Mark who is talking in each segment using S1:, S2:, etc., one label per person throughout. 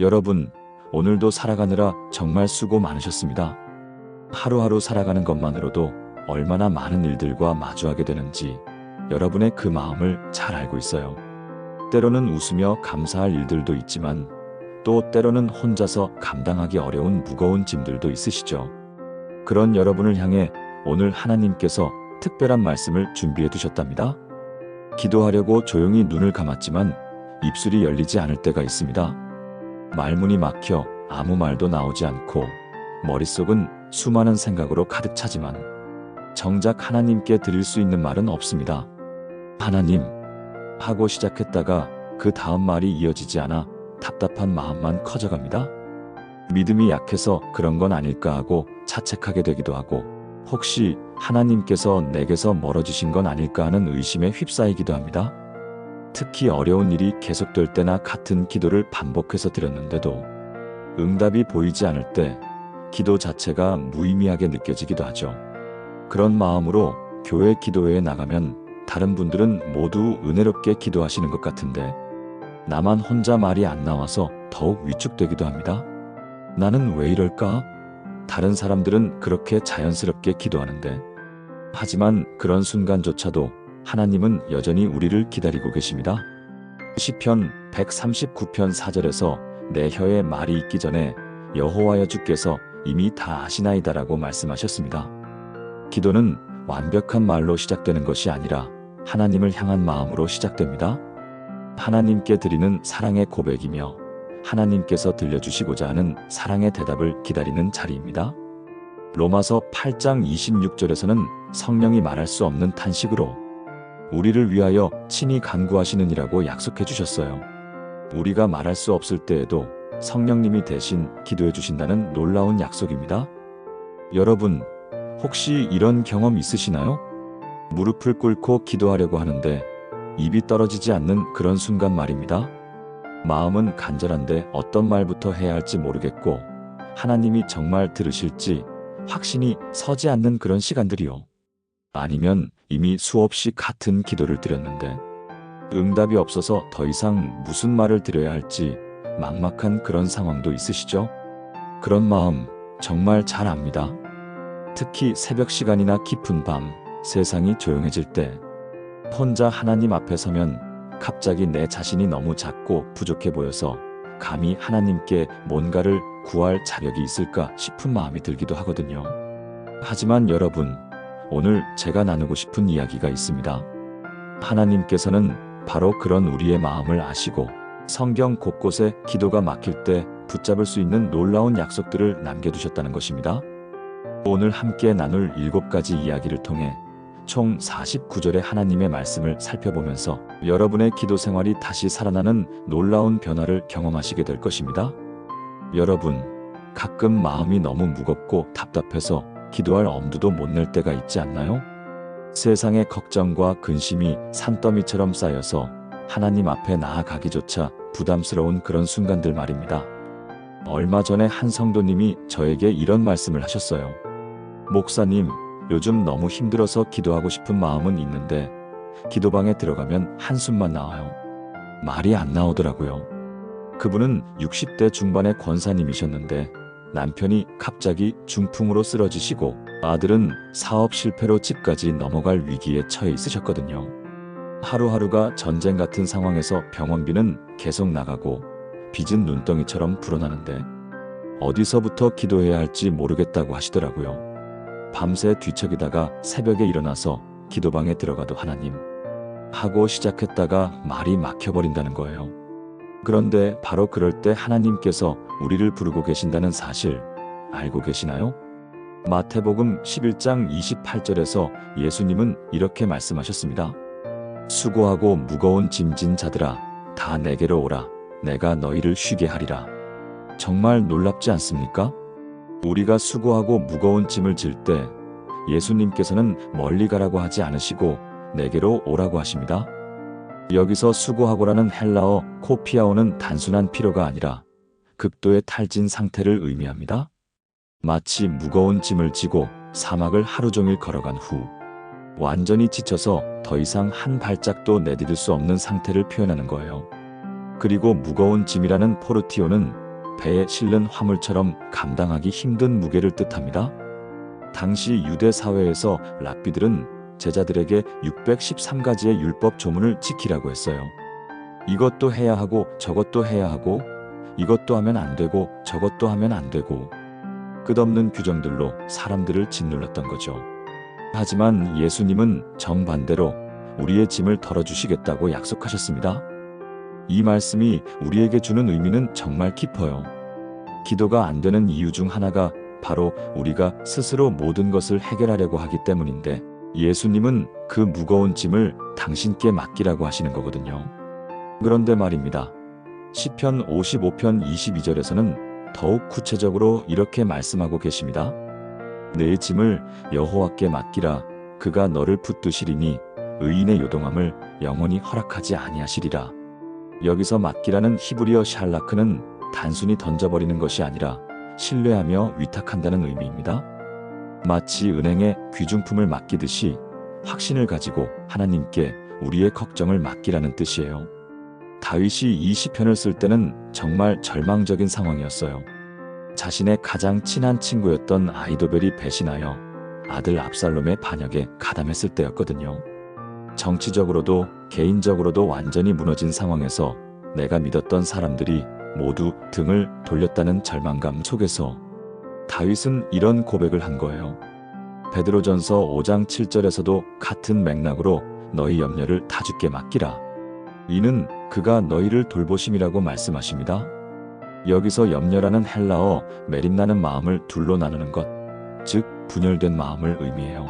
S1: 여러분, 오늘도 살아가느라 정말 수고 많으셨습니다. 하루하루 살아가는 것만으로도 얼마나 많은 일들과 마주하게 되는지 여러분의 그 마음을 잘 알고 있어요. 때로는 웃으며 감사할 일들도 있지만 또 때로는 혼자서 감당하기 어려운 무거운 짐들도 있으시죠. 그런 여러분을 향해 오늘 하나님께서 특별한 말씀을 준비해 두셨답니다. 기도하려고 조용히 눈을 감았지만 입술이 열리지 않을 때가 있습니다. 말문이 막혀 아무 말도 나오지 않고 머릿속은 수많은 생각으로 가득 차지만 정작 하나님께 드릴 수 있는 말은 없습니다. 하나님 하고 시작했다가 그 다음 말이 이어지지 않아 답답한 마음만 커져갑니다. 믿음이 약해서 그런 건 아닐까 하고 자책하게 되기도 하고 혹시 하나님께서 내게서 멀어지신 건 아닐까 하는 의심에 휩싸이기도 합니다. 특히 어려운 일이 계속될 때나 같은 기도를 반복해서 드렸는데도 응답이 보이지 않을 때 기도 자체가 무의미하게 느껴지기도 하죠. 그런 마음으로 교회 기도회에 나가면 다른 분들은 모두 은혜롭게 기도하시는 것 같은데 나만 혼자 말이 안 나와서 더욱 위축되기도 합니다. 나는 왜 이럴까? 다른 사람들은 그렇게 자연스럽게 기도하는데 하지만 그런 순간조차도 하나님은 여전히 우리를 기다리고 계십니다. 시편 139편 4절에서 내 혀에 말이 있기 전에 여호와여 주께서 이미 다 아시나이다라고 말씀하셨습니다. 기도는 완벽한 말로 시작되는 것이 아니라 하나님을 향한 마음으로 시작됩니다. 하나님께 드리는 사랑의 고백이며 하나님께서 들려주시고자 하는 사랑의 대답을 기다리는 자리입니다. 로마서 8장 26절에서는 성령이 말할 수 없는 탄식으로 우리를 위하여 친히 간구하시느니라고 약속해 주셨어요. 우리가 말할 수 없을 때에도 성령님이 대신 기도해 주신다는 놀라운 약속입니다. 여러분, 혹시 이런 경험 있으시나요? 무릎을 꿇고 기도하려고 하는데 입이 떨어지지 않는 그런 순간 말입니다. 마음은 간절한데 어떤 말부터 해야 할지 모르겠고 하나님이 정말 들으실지 확신이 서지 않는 그런 시간들이요. 아니면 이미 수없이 같은 기도를 드렸는데 응답이 없어서 더 이상 무슨 말을 드려야 할지 막막한 그런 상황도 있으시죠? 그런 마음 정말 잘 압니다. 특히 새벽 시간이나 깊은 밤, 세상이 조용해질 때 혼자 하나님 앞에 서면 갑자기 내 자신이 너무 작고 부족해 보여서 감히 하나님께 뭔가를 구할 자격이 있을까 싶은 마음이 들기도 하거든요. 하지만 여러분, 오늘 제가 나누고 싶은 이야기가 있습니다. 하나님께서는 바로 그런 우리의 마음을 아시고 성경 곳곳에 기도가 막힐 때 붙잡을 수 있는 놀라운 약속들을 남겨두셨다는 것입니다. 오늘 함께 나눌 7가지 이야기를 통해 총 49절의 하나님의 말씀을 살펴보면서 여러분의 기도 생활이 다시 살아나는 놀라운 변화를 경험하시게 될 것입니다. 여러분, 가끔 마음이 너무 무겁고 답답해서 기도할 엄두도 못 낼 때가 있지 않나요? 세상의 걱정과 근심이 산더미처럼 쌓여서 하나님 앞에 나아가기조차 부담스러운 그런 순간들 말입니다. 얼마 전에 한 성도님이 저에게 이런 말씀을 하셨어요. 목사님, 요즘 너무 힘들어서 기도하고 싶은 마음은 있는데 기도방에 들어가면 한숨만 나와요. 말이 안 나오더라고요. 그분은 60대 중반의 권사님이셨는데 남편이 갑자기 중풍으로 쓰러지시고 아들은 사업 실패로 집까지 넘어갈 위기에 처해 있으셨거든요. 하루하루가 전쟁 같은 상황에서 병원비는 계속 나가고 빚은 눈덩이처럼 불어나는데 어디서부터 기도해야 할지 모르겠다고 하시더라고요. 밤새 뒤척이다가 새벽에 일어나서 기도방에 들어가도 하나님 하고 시작했다가 말이 막혀버린다는 거예요. 그런데 바로 그럴 때 하나님께서 우리를 부르고 계신다는 사실 알고 계시나요? 마태복음 11장 28절에서 예수님은 이렇게 말씀하셨습니다. 수고하고 무거운 짐진 자들아 다 내게로 오라 내가 너희를 쉬게 하리라. 정말 놀랍지 않습니까? 우리가 수고하고 무거운 짐을 질 때 예수님께서는 멀리 가라고 하지 않으시고 내게로 오라고 하십니다. 여기서 수고하고라는 헬라어 코피아오는 단순한 피로가 아니라 극도의 탈진 상태를 의미합니다. 마치 무거운 짐을 지고 사막을 하루 종일 걸어간 후 완전히 지쳐서 더 이상 한 발짝도 내디딜 수 없는 상태를 표현하는 거예요. 그리고 무거운 짐이라는 포르티오는 배에 실는 화물처럼 감당하기 힘든 무게를 뜻합니다. 당시 유대 사회에서 랍비들은 제자들에게 613가지의 율법 조문을 지키라고 했어요. 이것도 해야 하고 저것도 해야 하고 이것도 하면 안 되고 저것도 하면 안 되고 끝없는 규정들로 사람들을 짓눌렀던 거죠. 하지만 예수님은 정반대로 우리의 짐을 덜어주시겠다고 약속하셨습니다. 이 말씀이 우리에게 주는 의미는 정말 깊어요. 기도가 안 되는 이유 중 하나가 바로 우리가 스스로 모든 것을 해결하려고 하기 때문인데 예수님은 그 무거운 짐을 당신께 맡기라고 하시는 거거든요. 그런데 말입니다. 시편 55편 22절에서는 더욱 구체적으로 이렇게 말씀하고 계십니다. 내 짐을 여호와께 맡기라. 그가 너를 붙드시리니 의인의 요동함을 영원히 허락하지 아니하시리라. 여기서 맡기라는 히브리어 샬라크는 단순히 던져버리는 것이 아니라 신뢰하며 위탁한다는 의미입니다. 마치 은행에 귀중품을 맡기듯이 확신을 가지고 하나님께 우리의 걱정을 맡기라는 뜻이에요. 다윗이 이 시편을 쓸 때는 정말 절망적인 상황이었어요. 자신의 가장 친한 친구였던 아히도벨이 배신하여 아들 압살롬의 반역에 가담했을 때였거든요. 정치적으로도 개인적으로도 완전히 무너진 상황에서 내가 믿었던 사람들이 모두 등을 돌렸다는 절망감 속에서 다윗은 이런 고백을 한 거예요. 베드로전서 5장 7절에서도 같은 맥락으로 너희 염려를 다 주께 맡기라. 이는 그가 너희를 돌보심이라고 말씀하십니다. 여기서 염려라는 헬라어 메림나는 마음을 둘로 나누는 것, 즉 분열된 마음을 의미해요.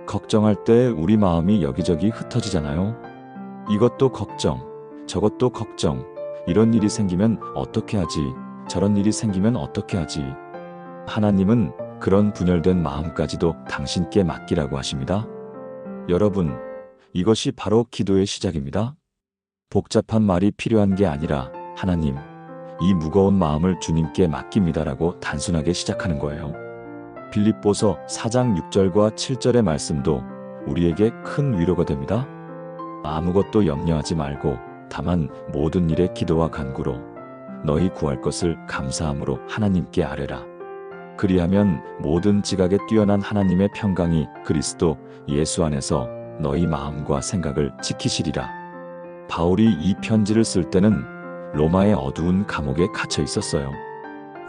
S1: 걱정할 때 우리 마음이 여기저기 흩어지잖아요. 이것도 걱정, 저것도 걱정, 이런 일이 생기면 어떻게 하지, 저런 일이 생기면 어떻게 하지. 하나님은 그런 분열된 마음까지도 당신께 맡기라고 하십니다. 여러분, 이것이 바로 기도의 시작입니다. 복잡한 말이 필요한 게 아니라 하나님, 이 무거운 마음을 주님께 맡깁니다라고 단순하게 시작하는 거예요. 빌립보서 4장 6절과 7절의 말씀도 우리에게 큰 위로가 됩니다. 아무것도 염려하지 말고 다만 모든 일에 기도와 간구로 너희 구할 것을 감사함으로 하나님께 아뢰라. 그리하면 모든 지각에 뛰어난 하나님의 평강이 그리스도 예수 안에서 너희 마음과 생각을 지키시리라. 바울이 이 편지를 쓸 때는 로마의 어두운 감옥에 갇혀 있었어요.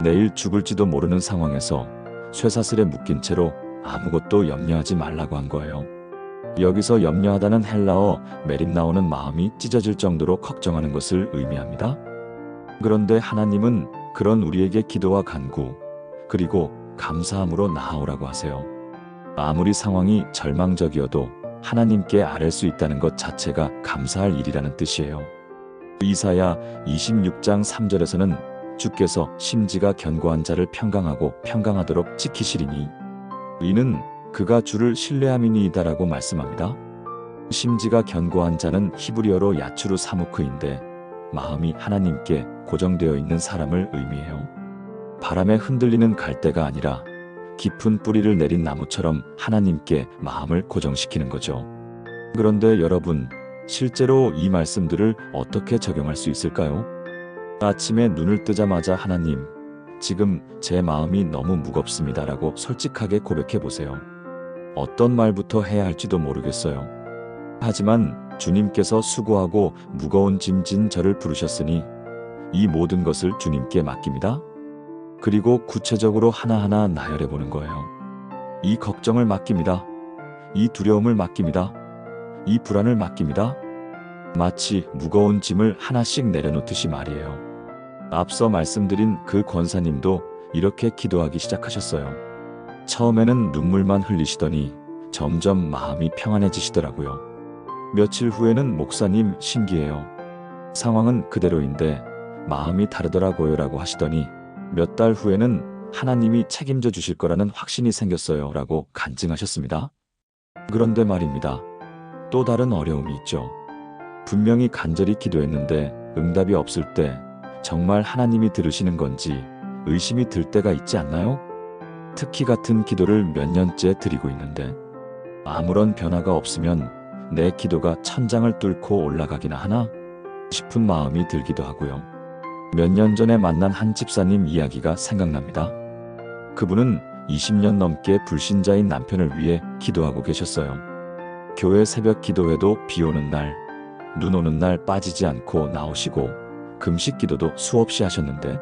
S1: 내일 죽을지도 모르는 상황에서 쇠사슬에 묶인 채로 아무것도 염려하지 말라고 한 거예요. 여기서 염려하다는 헬라어 메림 나오는 마음이 찢어질 정도로 걱정하는 것을 의미합니다. 그런데 하나님은 그런 우리에게 기도와 간구, 그리고 감사함으로 나아오라고 하세요. 아무리 상황이 절망적이어도 하나님께 아뢰 수 있다는 것 자체가 감사할 일이라는 뜻이에요. 이사야 26장 3절에서는 주께서 심지가 견고한 자를 평강하고 평강하도록 지키시리니 이는 그가 주를 신뢰함이니이다라고 말씀합니다. 심지가 견고한 자는 히브리어로 야추루 사무크인데 마음이 하나님께 고정되어 있는 사람을 의미해요. 바람에 흔들리는 갈대가 아니라 깊은 뿌리를 내린 나무처럼 하나님께 마음을 고정시키는 거죠. 그런데 여러분, 실제로 이 말씀들을 어떻게 적용할 수 있을까요? 아침에 눈을 뜨자마자 하나님, 지금 제 마음이 너무 무겁습니다라고 솔직하게 고백해 보세요. 어떤 말부터 해야 할지도 모르겠어요. 하지만 주님께서 수고하고 무거운 짐진 저를 부르셨으니 이 모든 것을 주님께 맡깁니다. 그리고 구체적으로 하나하나 나열해 보는 거예요. 이 걱정을 맡깁니다. 이 두려움을 맡깁니다. 이 불안을 맡깁니다. 마치 무거운 짐을 하나씩 내려놓듯이 말이에요. 앞서 말씀드린 그 권사님도 이렇게 기도하기 시작하셨어요. 처음에는 눈물만 흘리시더니 점점 마음이 평안해지시더라고요. 며칠 후에는 목사님 신기해요. 상황은 그대로인데 마음이 다르더라고요 라고 하시더니 몇 달 후에는 하나님이 책임져 주실 거라는 확신이 생겼어요 라고 간증하셨습니다. 그런데 말입니다. 또 다른 어려움이 있죠. 분명히 간절히 기도했는데 응답이 없을 때 정말 하나님이 들으시는 건지 의심이 들 때가 있지 않나요? 특히 같은 기도를 몇 년째 드리고 있는데 아무런 변화가 없으면 내 기도가 천장을 뚫고 올라가기나 하나 싶은 마음이 들기도 하고요. 몇 년 전에 만난 한 집사님 이야기가 생각납니다. 그분은 20년 넘게 불신자인 남편을 위해 기도하고 계셨어요. 교회 새벽 기도회도 비 오는 날, 눈 오는 날 빠지지 않고 나오시고 금식 기도도 수없이 하셨는데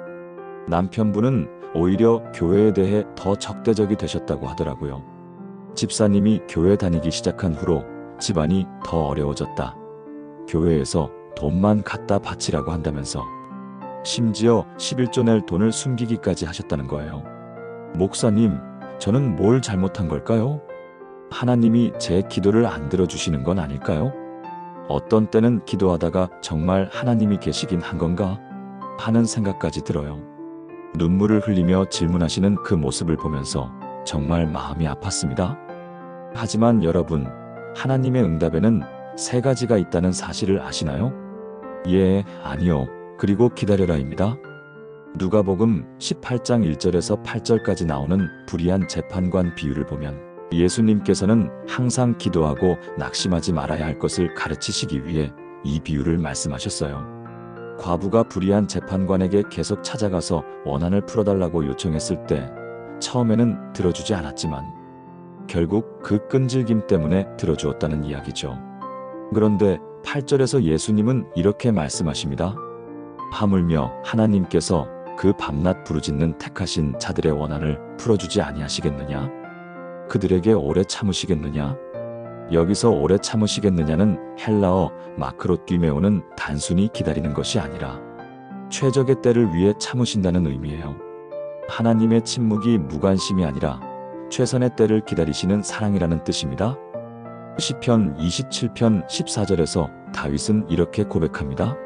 S1: 남편분은 오히려 교회에 대해 더 적대적이 되셨다고 하더라고요. 집사님이 교회 다니기 시작한 후로 집안이 더 어려워졌다. 교회에서 돈만 갖다 바치라고 한다면서 심지어 11조 낼 돈을 숨기기까지 하셨다는 거예요. 목사님, 저는 뭘 잘못한 걸까요? 하나님이 제 기도를 안 들어주시는 건 아닐까요? 어떤 때는 기도하다가 정말 하나님이 계시긴 한 건가? 하는 생각까지 들어요. 눈물을 흘리며 질문하시는 그 모습을 보면서 정말 마음이 아팠습니다. 하지만 여러분, 하나님의 응답에는 세 가지가 있다는 사실을 아시나요? 예, 아니요, 그리고 기다려라입니다. 누가복음 18장 1절에서 8절까지 나오는 불의한 재판관 비유를 보면 예수님께서는 항상 기도하고 낙심하지 말아야 할 것을 가르치시기 위해 이 비유를 말씀하셨어요. 과부가 불의한 재판관에게 계속 찾아가서 원한을 풀어달라고 요청했을 때 처음에는 들어주지 않았지만 결국 그 끈질김 때문에 들어주었다는 이야기죠. 그런데 8절에서 예수님은 이렇게 말씀하십니다. 하물며 하나님께서 그 밤낮 부르짖는 택하신 자들의 원한을 풀어주지 아니하시겠느냐? 그들에게 오래 참으시겠느냐? 여기서 오래 참으시겠느냐는 헬라어 마크로띠메오는 단순히 기다리는 것이 아니라 최적의 때를 위해 참으신다는 의미예요. 하나님의 침묵이 무관심이 아니라 최선의 때를 기다리시는 사랑이라는 뜻입니다. 시편 27편 14절에서 다윗은 이렇게 고백합니다.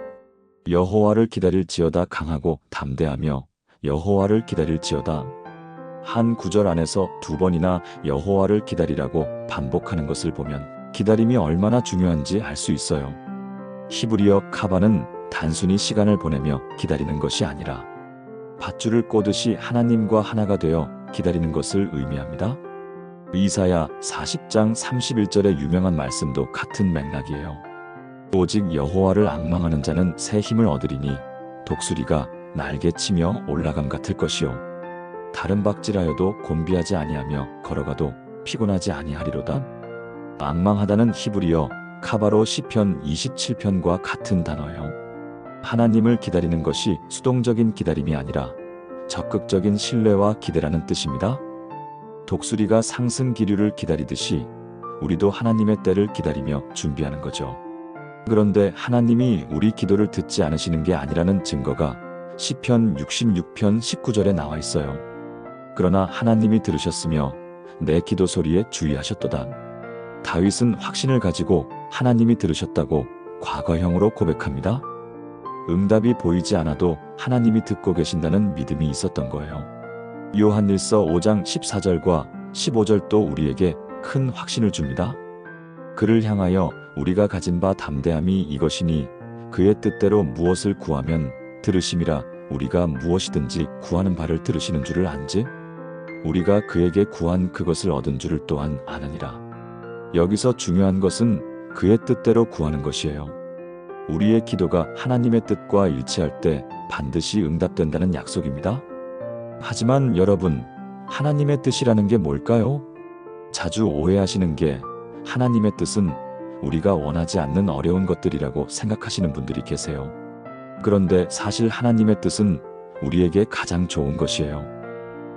S1: 여호와를 기다릴지어다 강하고 담대하며 여호와를 기다릴지어다. 한 구절 안에서 두 번이나 여호와를 기다리라고 반복하는 것을 보면 기다림이 얼마나 중요한지 알 수 있어요. 히브리어 카바는 단순히 시간을 보내며 기다리는 것이 아니라 밧줄을 꼬듯이 하나님과 하나가 되어 기다리는 것을 의미합니다. 이사야 40장 31절의 유명한 말씀도 같은 맥락이에요. 오직 여호와를 앙망하는 자는 새 힘을 얻으리니 독수리가 날개치며 올라감 같을 것이요 다른 박질하여도 곤비하지 아니하며 걸어가도 피곤하지 아니하리로다. 앙망하다는 히브리어 카바로 시편 27편과 같은 단어예요. 하나님을 기다리는 것이 수동적인 기다림이 아니라 적극적인 신뢰와 기대라는 뜻입니다. 독수리가 상승 기류를 기다리듯이 우리도 하나님의 때를 기다리며 준비하는 거죠. 그런데 하나님이 우리 기도를 듣지 않으시는 게 아니라는 증거가 시편 66편 19절에 나와 있어요. 그러나 하나님이 들으셨으며 내 기도 소리에 주의하셨도다. 다윗은 확신을 가지고 하나님이 들으셨다고 과거형으로 고백합니다. 응답이 보이지 않아도 하나님이 듣고 계신다는 믿음이 있었던 거예요. 요한일서 5장 14절과 15절도 우리에게 큰 확신을 줍니다. 그를 향하여 우리가 가진 바 담대함이 이것이니 그의 뜻대로 무엇을 구하면 들으심이라. 우리가 무엇이든지 구하는 바를 들으시는 줄을 안지 우리가 그에게 구한 그것을 얻은 줄을 또한 아느니라. 여기서 중요한 것은 그의 뜻대로 구하는 것이에요. 우리의 기도가 하나님의 뜻과 일치할 때 반드시 응답된다는 약속입니다. 하지만 여러분, 하나님의 뜻이라는 게 뭘까요? 자주 오해하시는 게 하나님의 뜻은 우리가 원하지 않는 어려운 것들이라고 생각하시는 분들이 계세요. 그런데 사실 하나님의 뜻은 우리에게 가장 좋은 것이에요.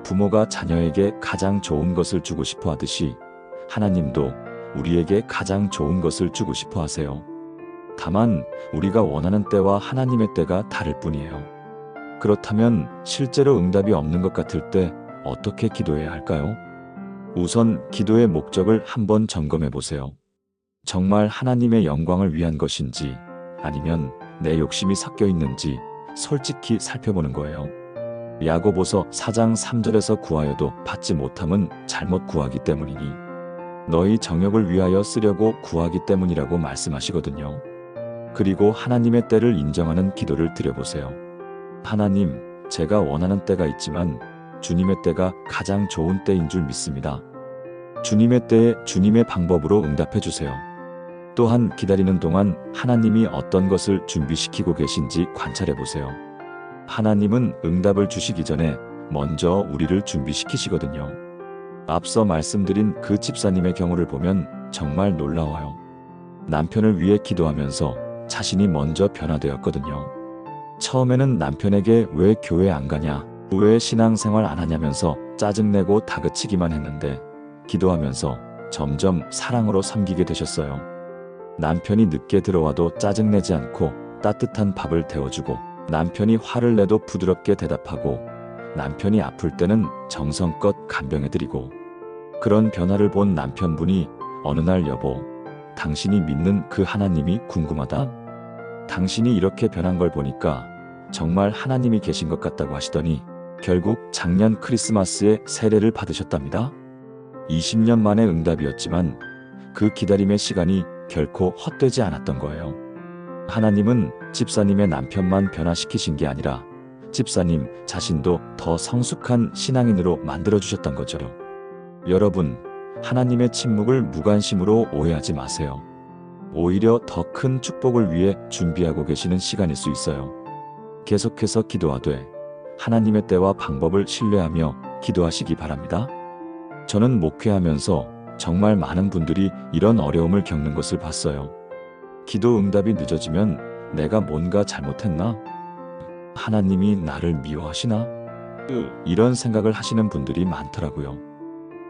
S1: 부모가 자녀에게 가장 좋은 것을 주고 싶어 하듯이 하나님도 우리에게 가장 좋은 것을 주고 싶어 하세요. 다만 우리가 원하는 때와 하나님의 때가 다를 뿐이에요. 그렇다면 실제로 응답이 없는 것 같을 때 어떻게 기도해야 할까요? 우선 기도의 목적을 한번 점검해 보세요. 정말 하나님의 영광을 위한 것인지 아니면 내 욕심이 섞여 있는지 솔직히 살펴보는 거예요. 야고보서 4장 3절에서 구하여도 받지 못함은 잘못 구하기 때문이니 너희 정욕을 위하여 쓰려고 구하기 때문이라고 말씀하시거든요. 그리고 하나님의 때를 인정하는 기도를 드려보세요. 하나님, 제가 원하는 때가 있지만 주님의 때가 가장 좋은 때인 줄 믿습니다. 주님의 때에 주님의 방법으로 응답해 주세요. 또한 기다리는 동안 하나님이 어떤 것을 준비시키고 계신지 관찰해 보세요. 하나님은 응답을 주시기 전에 먼저 우리를 준비시키시거든요. 앞서 말씀드린 그 집사님의 경우를 보면 정말 놀라워요. 남편을 위해 기도하면서 자신이 먼저 변화되었거든요. 처음에는 남편에게 왜 교회 안 가냐, 왜 신앙생활 안 하냐면서 짜증내고 다그치기만 했는데 기도하면서 점점 사랑으로 섬기게 되셨어요. 남편이 늦게 들어와도 짜증내지 않고 따뜻한 밥을 데워주고, 남편이 화를 내도 부드럽게 대답하고, 남편이 아플 때는 정성껏 간병해드리고, 그런 변화를 본 남편분이 어느 날 여보, 당신이 믿는 그 하나님이 궁금하다. 당신이 이렇게 변한 걸 보니까 정말 하나님이 계신 것 같다고 하시더니 결국 작년 크리스마스에 세례를 받으셨답니다. 20년 만의 응답이었지만 그 기다림의 시간이 결코 헛되지 않았던 거예요. 하나님은 집사님의 남편만 변화시키신 게 아니라 집사님 자신도 더 성숙한 신앙인으로 만들어주셨던 거죠. 여러분, 하나님의 침묵을 무관심으로 오해하지 마세요. 오히려 더 큰 축복을 위해 준비하고 계시는 시간일 수 있어요. 계속해서 기도하되 하나님의 때와 방법을 신뢰하며 기도하시기 바랍니다. 저는 목회하면서 정말 많은 분들이 이런 어려움을 겪는 것을 봤어요. 기도 응답이 늦어지면 내가 뭔가 잘못했나? 하나님이 나를 미워하시나? 이런 생각을 하시는 분들이 많더라고요.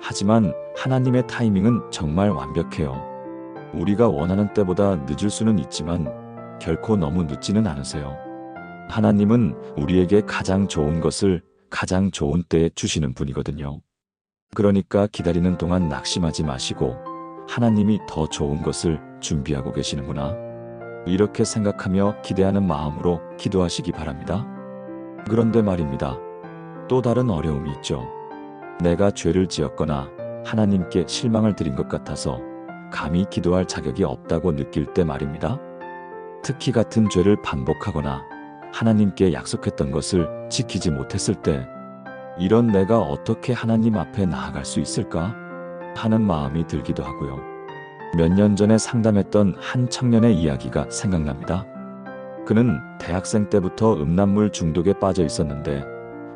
S1: 하지만 하나님의 타이밍은 정말 완벽해요. 우리가 원하는 때보다 늦을 수는 있지만 결코 너무 늦지는 않으세요. 하나님은 우리에게 가장 좋은 것을 가장 좋은 때에 주시는 분이거든요. 그러니까 기다리는 동안 낙심하지 마시고 하나님이 더 좋은 것을 준비하고 계시는구나, 이렇게 생각하며 기대하는 마음으로 기도하시기 바랍니다. 그런데 말입니다. 또 다른 어려움이 있죠. 내가 죄를 지었거나 하나님께 실망을 드린 것 같아서 감히 기도할 자격이 없다고 느낄 때 말입니다. 특히 같은 죄를 반복하거나 하나님께 약속했던 것을 지키지 못했을 때, 이런 내가 어떻게 하나님 앞에 나아갈 수 있을까 하는 마음이 들기도 하고요. 몇 년 전에 상담했던 한 청년의 이야기가 생각납니다. 그는 대학생 때부터 음란물 중독에 빠져 있었는데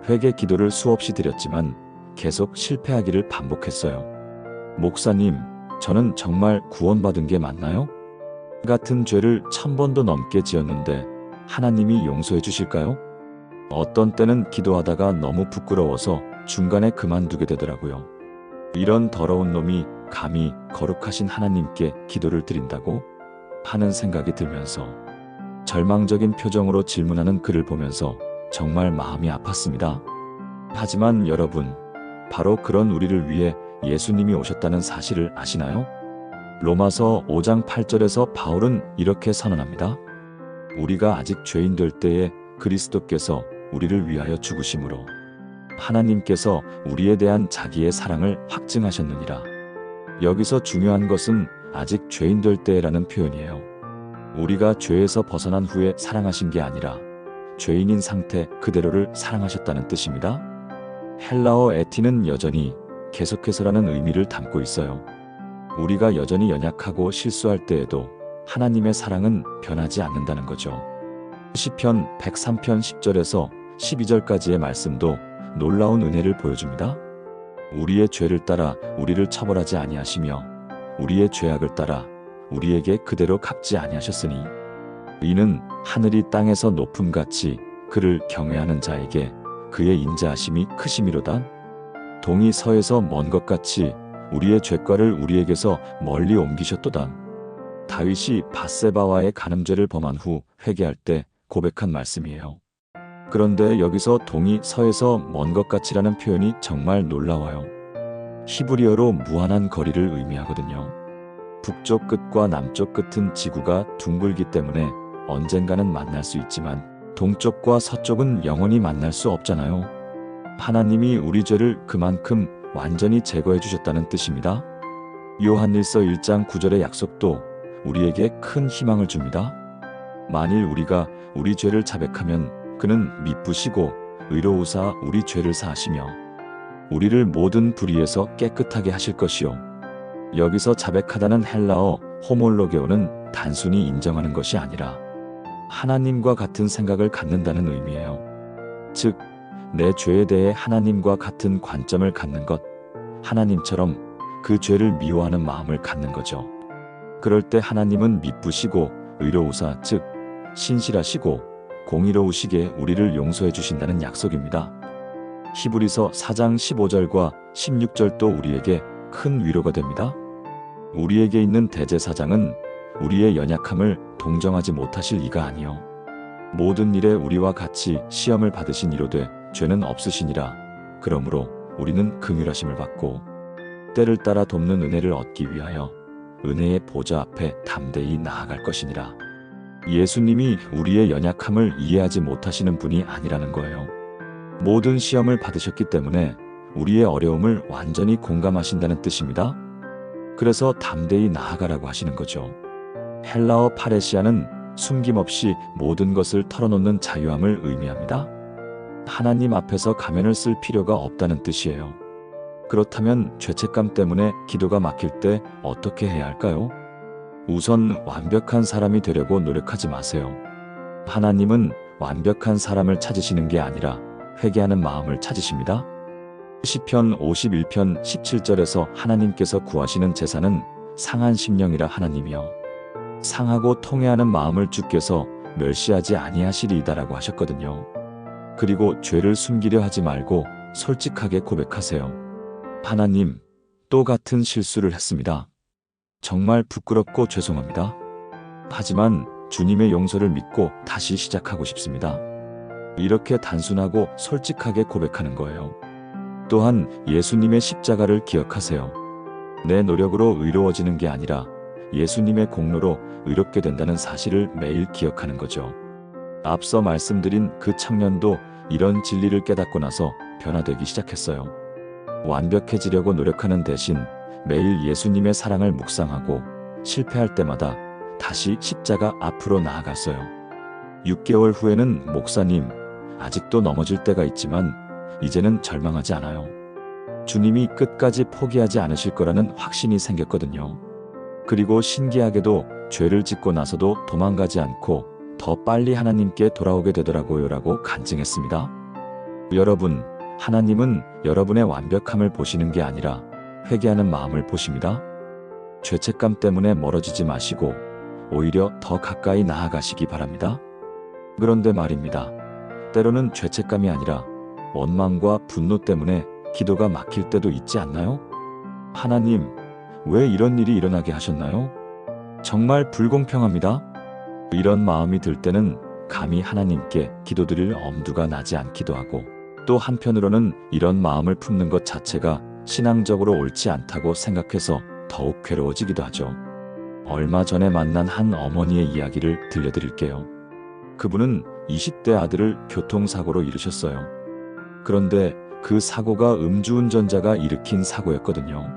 S1: 회개 기도를 수없이 드렸지만 계속 실패하기를 반복했어요. 목사님, 저는 정말 구원받은 게 맞나요? 같은 죄를 1000번도 넘게 지었는데 하나님이 용서해 주실까요? 어떤 때는 기도하다가 너무 부끄러워서 중간에 그만두게 되더라고요. 이런 더러운 놈이 감히 거룩하신 하나님께 기도를 드린다고 하는 생각이 들면서 절망적인 표정으로 질문하는 그를 보면서 정말 마음이 아팠습니다. 하지만 여러분, 바로 그런 우리를 위해 예수님이 오셨다는 사실을 아시나요? 로마서 5장 8절에서 바울은 이렇게 선언합니다. 우리가 아직 죄인 될 때에 그리스도께서 우리를 위하여 죽으심으로 하나님께서 우리에 대한 자기의 사랑을 확증하셨느니라. 여기서 중요한 것은 아직 죄인 될 때라는 표현이에요. 우리가 죄에서 벗어난 후에 사랑하신 게 아니라 죄인인 상태 그대로를 사랑하셨다는 뜻입니다. 헬라어 에티는 여전히 계속해서라는 의미를 담고 있어요. 우리가 여전히 연약하고 실수할 때에도 하나님의 사랑은 변하지 않는다는 거죠. 시편 103편 10절에서 12절까지의 말씀도 놀라운 은혜를 보여줍니다. 우리의 죄를 따라 우리를 처벌하지 아니하시며 우리의 죄악을 따라 우리에게 그대로 갚지 아니하셨으니 이는 하늘이 땅에서 높음같이 그를 경외하는 자에게 그의 인자하심이 크심이로다. 동이 서에서 먼 것 같이 우리의 죄과를 우리에게서 멀리 옮기셨도다. 다윗이 밧세바와의 간음죄를 범한 후 회개할 때 고백한 말씀이에요. 그런데 여기서 동이 서에서 먼 것 같이라는 표현이 정말 놀라워요. 히브리어로 무한한 거리를 의미하거든요. 북쪽 끝과 남쪽 끝은 지구가 둥글기 때문에 언젠가는 만날 수 있지만 동쪽과 서쪽은 영원히 만날 수 없잖아요. 하나님이 우리 죄를 그만큼 완전히 제거해 주셨다는 뜻입니다. 요한일서 1장 9절의 약속도 우리에게 큰 희망을 줍니다. 만일 우리가 우리 죄를 자백하면 그는 미쁘시고 의로우사 우리 죄를 사하시며 우리를 모든 불의에서 깨끗하게 하실 것이요. 여기서 자백하다는 헬라어 호몰로게오는 단순히 인정하는 것이 아니라 하나님과 같은 생각을 갖는다는 의미예요. 즉, 내 죄에 대해 하나님과 같은 관점을 갖는 것, 하나님처럼 그 죄를 미워하는 마음을 갖는 거죠. 그럴 때 하나님은 미쁘시고 의로우사, 즉 신실하시고 공의로우시기에 우리를 용서해 주신다는 약속입니다. 히브리서 4장 15절과 16절도 우리에게 큰 위로가 됩니다. 우리에게 있는 대제사장은 우리의 연약함을 동정하지 못하실 이가 아니요 모든 일에 우리와 같이 시험을 받으신 이로되 죄는 없으시니라. 그러므로 우리는 긍휼하심을 받고 때를 따라 돕는 은혜를 얻기 위하여 은혜의 보좌 앞에 담대히 나아갈 것이니라. 예수님이 우리의 연약함을 이해하지 못하시는 분이 아니라는 거예요. 모든 시험을 받으셨기 때문에 우리의 어려움을 완전히 공감하신다는 뜻입니다. 그래서 담대히 나아가라고 하시는 거죠. 헬라어 파레시아는 숨김없이 모든 것을 털어놓는 자유함을 의미합니다. 하나님 앞에서 가면을 쓸 필요가 없다는 뜻이에요. 그렇다면 죄책감 때문에 기도가 막힐 때 어떻게 해야 할까요? 우선 완벽한 사람이 되려고 노력하지 마세요. 하나님은 완벽한 사람을 찾으시는 게 아니라 회개하는 마음을 찾으십니다. 시편 51편 17절에서 하나님께서 구하시는 제사는 상한 심령이라 하나님이여 상하고 통회하는 마음을 주께서 멸시하지 아니하시리이다라고 하셨거든요. 그리고 죄를 숨기려 하지 말고 솔직하게 고백하세요. 하나님, 또 같은 실수를 했습니다. 정말 부끄럽고 죄송합니다. 하지만 주님의 용서를 믿고 다시 시작하고 싶습니다. 이렇게 단순하고 솔직하게 고백하는 거예요. 또한 예수님의 십자가를 기억하세요. 내 노력으로 의로워지는 게 아니라 예수님의 공로로 의롭게 된다는 사실을 매일 기억하는 거죠. 앞서 말씀드린 그 청년도 이런 진리를 깨닫고 나서 변화되기 시작했어요. 완벽해지려고 노력하는 대신 매일 예수님의 사랑을 묵상하고 실패할 때마다 다시 십자가 앞으로 나아갔어요. 6개월 후에는 목사님, 아직도 넘어질 때가 있지만 이제는 절망하지 않아요. 주님이 끝까지 포기하지 않으실 거라는 확신이 생겼거든요. 그리고 신기하게도 죄를 짓고 나서도 도망가지 않고 더 빨리 하나님께 돌아오게 되더라고요 라고 간증했습니다. 여러분, 하나님은 여러분의 완벽함을 보시는 게 아니라 회개하는 마음을 보십니다. 죄책감 때문에 멀어지지 마시고 오히려 더 가까이 나아가시기 바랍니다. 그런데 말입니다. 때로는 죄책감이 아니라 원망과 분노 때문에 기도가 막힐 때도 있지 않나요? 하나님, 왜 이런 일이 일어나게 하셨나요? 정말 불공평합니다. 이런 마음이 들 때는 감히 하나님께 기도드릴 엄두가 나지 않기도 하고 또 한편으로는 이런 마음을 품는 것 자체가 신앙적으로 옳지 않다고 생각해서 더욱 괴로워지기도 하죠. 얼마 전에 만난 한 어머니의 이야기를 들려드릴게요. 그분은 20대 아들을 교통사고로 잃으셨어요. 그런데 그 사고가 음주운전자가 일으킨 사고였거든요.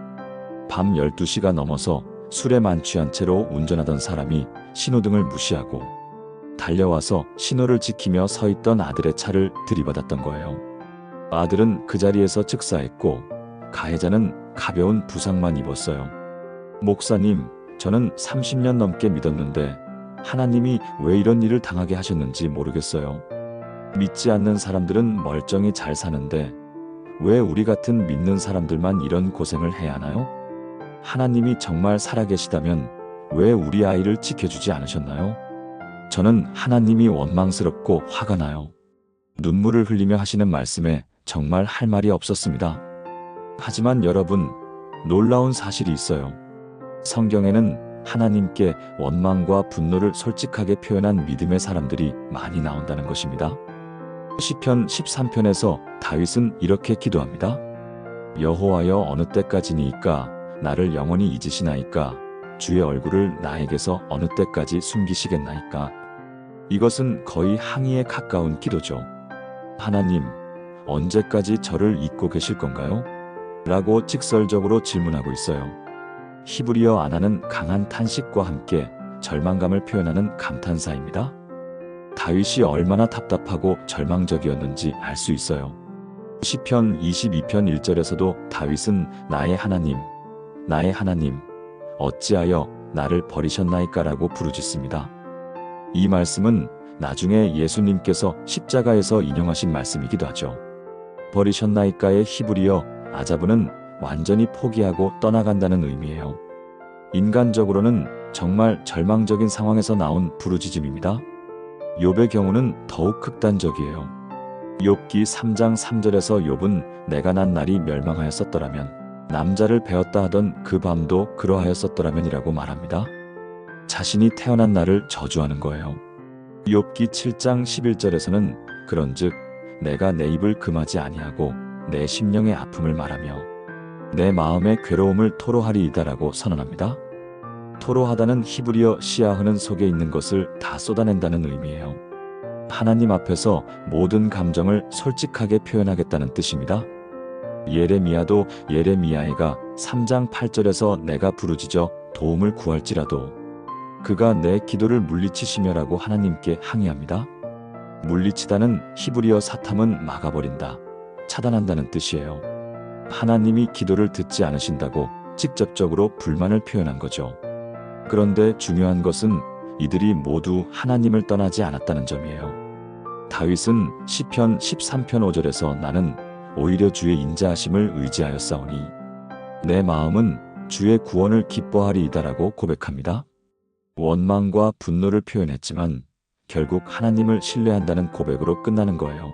S1: 밤 12시가 넘어서 술에 만취한 채로 운전하던 사람이 신호등을 무시하고 달려와서 신호를 지키며 서 있던 아들의 차를 들이받았던 거예요. 아들은 그 자리에서 즉사했고 가해자는 가벼운 부상만 입었어요. 목사님, 저는 30년 넘게 믿었는데 하나님이 왜 이런 일을 당하게 하셨는지 모르겠어요. 믿지 않는 사람들은 멀쩡히 잘 사는데 왜 우리 같은 믿는 사람들만 이런 고생을 해야 하나요? 하나님이 정말 살아계시다면 왜 우리 아이를 지켜주지 않으셨나요? 저는 하나님이 원망스럽고 화가 나요. 눈물을 흘리며 하시는 말씀에 정말 할 말이 없었습니다. 하지만 여러분, 놀라운 사실이 있어요. 성경에는 하나님께 원망과 분노를 솔직하게 표현한 믿음의 사람들이 많이 나온다는 것입니다. 시편 13편에서 다윗은 이렇게 기도합니다. 여호와여, 어느 때까지니이까 나를 영원히 잊으시나이까? 주의 얼굴을 나에게서 어느 때까지 숨기시겠나이까? 이것은 거의 항의에 가까운 기도죠. 하나님, 언제까지 저를 잊고 계실 건가요? 라고 직설적으로 질문하고 있어요. 히브리어 아나는 강한 탄식과 함께 절망감을 표현하는 감탄사입니다. 다윗이 얼마나 답답하고 절망적이었는지 알 수 있어요. 시편 22편 1절에서도 다윗은 나의 하나님, 나의 하나님, 어찌하여 나를 버리셨나이까라고 부르짖습니다. 이 말씀은 나중에 예수님께서 십자가에서 인용하신 말씀이기도 하죠. 버리셨나이까의 히브리어 아자브는 완전히 포기하고 떠나간다는 의미예요. 인간적으로는 정말 절망적인 상황에서 나온 부르짖음입니다. 욥의 경우는 더욱 극단적이에요. 욥기 3장 3절에서 욥은 내가 난 날이 멸망하였었더라면 남자를 베었다 하던 그 밤도 그러하였었더라면이라고 말합니다. 자신이 태어난 날을 저주하는 거예요. 욥기 7장 11절에서는 그런즉 내가 내 입을 금하지 아니하고 내 심령의 아픔을 말하며 내 마음의 괴로움을 토로하리이다라고 선언합니다. 토로하다는 히브리어 시아흐는 속에 있는 것을 다 쏟아낸다는 의미예요. 하나님 앞에서 모든 감정을 솔직하게 표현하겠다는 뜻입니다. 예레미야도 예레미야애가 3장 8절에서 내가 부르짖어 도움을 구할지라도 그가 내 기도를 물리치시며라고 하나님께 항의합니다. 물리치다는 히브리어 사탐은 막아버린다, 차단한다는 뜻이에요. 하나님이 기도를 듣지 않으신다고 직접적으로 불만을 표현한 거죠. 그런데 중요한 것은 이들이 모두 하나님을 떠나지 않았다는 점이에요. 다윗은 시편 13편 5절에서 나는 오히려 주의 인자하심을 의지하였사오니 내 마음은 주의 구원을 기뻐하리이다라고 고백합니다. 원망과 분노를 표현했지만 결국 하나님을 신뢰한다는 고백으로 끝나는 거예요.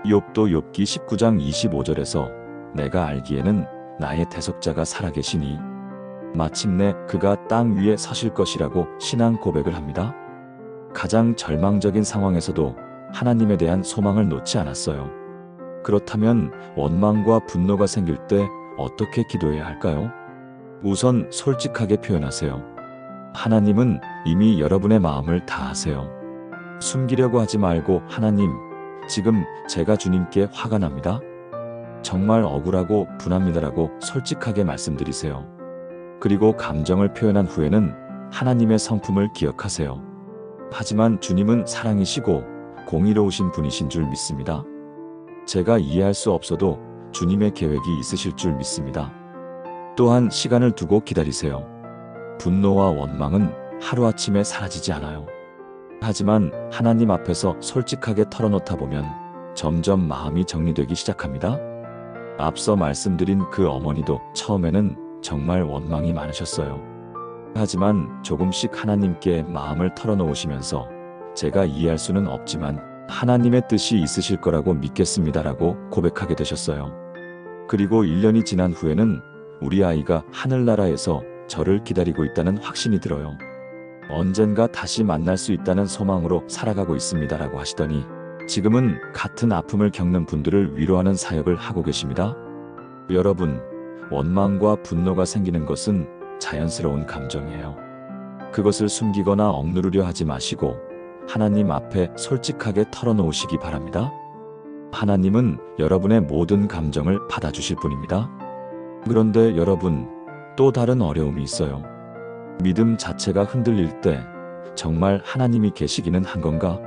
S1: 욥도 욥기 19장 25절에서 내가 알기에는 나의 대속자가 살아계시니 마침내 그가 땅 위에 서실 것이라고 신앙 고백을 합니다. 가장 절망적인 상황에서도 하나님에 대한 소망을 놓지 않았어요. 그렇다면 원망과 분노가 생길 때 어떻게 기도해야 할까요? 우선 솔직하게 표현하세요. 하나님은 이미 여러분의 마음을 다 아세요. 숨기려고 하지 말고 하나님, 지금 제가 주님께 화가 납니다. 정말 억울하고 분합니다라고 솔직하게 말씀드리세요. 그리고 감정을 표현한 후에는 하나님의 성품을 기억하세요. 하지만 주님은 사랑이시고 공의로우신 분이신 줄 믿습니다. 제가 이해할 수 없어도 주님의 계획이 있으실 줄 믿습니다. 또한 시간을 두고 기다리세요. 분노와 원망은 하루아침에 사라지지 않아요. 하지만 하나님 앞에서 솔직하게 털어놓다 보면 점점 마음이 정리되기 시작합니다. 앞서 말씀드린 그 어머니도 처음에는 정말 원망이 많으셨어요. 하지만 조금씩 하나님께 마음을 털어놓으시면서 제가 이해할 수는 없지만 하나님의 뜻이 있으실 거라고 믿겠습니다라고 고백하게 되셨어요. 그리고 1년이 지난 후에는 우리 아이가 하늘나라에서 저를 기다리고 있다는 확신이 들어요. 언젠가 다시 만날 수 있다는 소망으로 살아가고 있습니다라고 하시더니 지금은 같은 아픔을 겪는 분들을 위로하는 사역을 하고 계십니다. 여러분, 원망과 분노가 생기는 것은 자연스러운 감정이에요. 그것을 숨기거나 억누르려 하지 마시고 하나님 앞에 솔직하게 털어놓으시기 바랍니다. 하나님은 여러분의 모든 감정을 받아주실 분입니다. 그런데 여러분, 또 다른 어려움이 있어요. 믿음 자체가 흔들릴 때 정말 하나님이 계시기는 한 건가?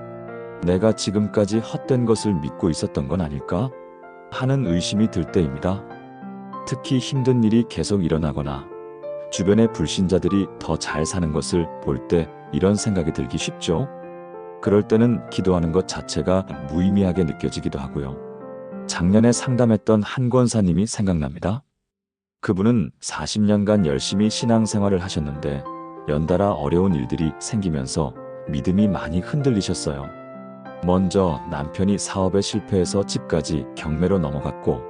S1: 내가 지금까지 헛된 것을 믿고 있었던 건 아닐까? 하는 의심이 들 때입니다. 특히 힘든 일이 계속 일어나거나 주변의 불신자들이 더 잘 사는 것을 볼 때 이런 생각이 들기 쉽죠. 그럴 때는 기도하는 것 자체가 무의미하게 느껴지기도 하고요. 작년에 상담했던 한 권사님이 생각납니다. 그분은 40년간 열심히 신앙생활을 하셨는데 연달아 어려운 일들이 생기면서 믿음이 많이 흔들리셨어요. 먼저 남편이 사업에 실패해서 집까지 경매로 넘어갔고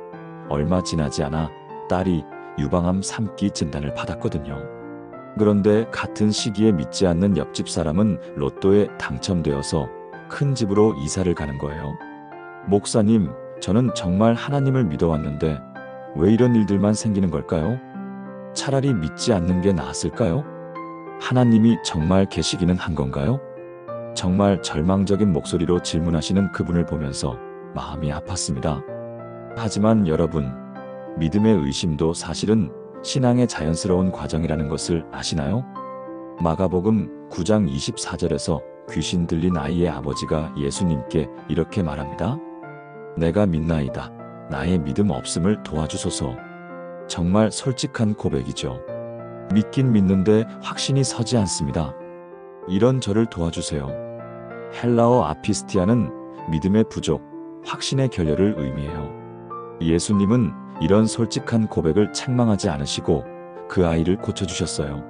S1: 얼마 지나지 않아 딸이 유방암 3기 진단을 받았거든요. 그런데 같은 시기에 믿지 않는 옆집 사람은 로또에 당첨되어서 큰 집으로 이사를 가는 거예요. 목사님, 저는 정말 하나님을 믿어왔는데 왜 이런 일들만 생기는 걸까요? 차라리 믿지 않는 게 나았을까요? 하나님이 정말 계시기는 한 건가요? 정말 절망적인 목소리로 질문하시는 그분을 보면서 마음이 아팠습니다. 하지만 여러분, 믿음의 의심도 사실은 신앙의 자연스러운 과정이라는 것을 아시나요? 마가복음 9장 24절에서 귀신 들린 아이의 아버지가 예수님께 이렇게 말합니다. 내가 믿나이다. 나의 믿음 없음을 도와주소서. 정말 솔직한 고백이죠. 믿긴 믿는데 확신이 서지 않습니다. 이런 저를 도와주세요. 헬라어 아피스티아는 믿음의 부족, 확신의 결여를 의미해요. 예수님은 이런 솔직한 고백을 책망하지 않으시고 그 아이를 고쳐주셨어요.